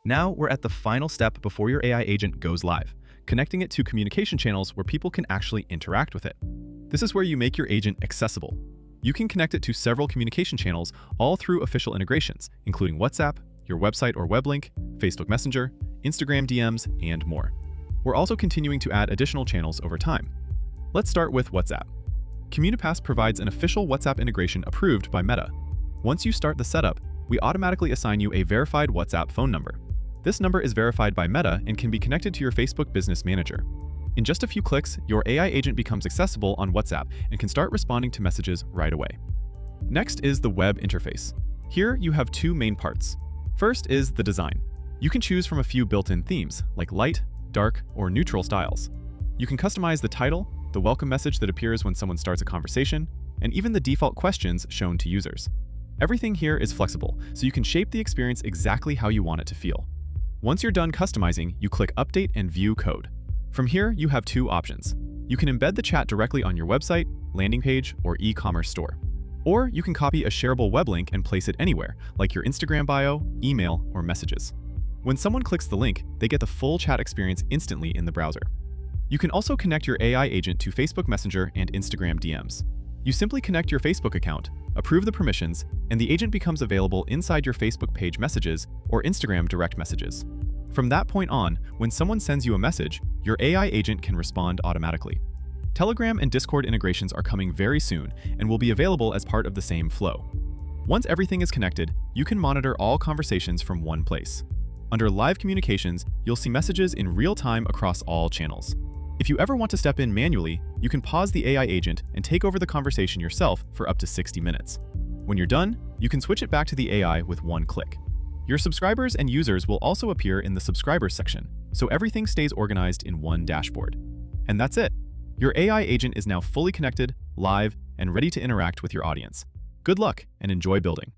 Now we're at the final step before your AI agent goes live, connecting it to communication channels where people can actually interact with it. This is where you make your agent accessible. You can connect it to several communication channels, all through official integrations, including WhatsApp, your website or web link, Facebook Messenger, Instagram DMs, and more. We're also continuing to add additional channels over time. Let's start with WhatsApp. CommuniPass provides an official WhatsApp integration approved by Meta. Once you start the setup, we automatically assign you a verified WhatsApp phone number. This number is verified by Meta and can be connected to your Facebook Business Manager. In just a few clicks, your AI agent becomes accessible on WhatsApp and can start responding to messages right away. Next is the web interface. Here you have two main parts. First is the design. You can choose from a few built-in themes, like light, dark, or neutral styles. You can customize the title, the welcome message that appears when someone starts a conversation, and even the default questions shown to users. Everything here is flexible, so you can shape the experience exactly how you want it to feel. Once you're done customizing, you click Update and View Code. From here, you have two options. You can embed the chat directly on your website, landing page, or e-commerce store. Or you can copy a shareable web link and place it anywhere, like your Instagram bio, email, or messages. When someone clicks the link, they get the full chat experience instantly in the browser. You can also connect your AI agent to Facebook Messenger and Instagram DMs. You simply connect your Facebook account, approve the permissions, and the agent becomes available inside your Facebook page messages or Instagram direct messages. From that point on, when someone sends you a message, your AI agent can respond automatically. Telegram and Discord integrations are coming very soon and will be available as part of the same flow. Once everything is connected, you can monitor all conversations from one place. Under Live Communications, you'll see messages in real time across all channels. If you ever want to step in manually, you can pause the AI agent and take over the conversation yourself for up to 60 minutes. When you're done, you can switch it back to the AI with one click. Your subscribers and users will also appear in the subscribers section, so everything stays organized in one dashboard. And that's it. Your AI agent is now fully connected, live, and ready to interact with your audience. Good luck and enjoy building.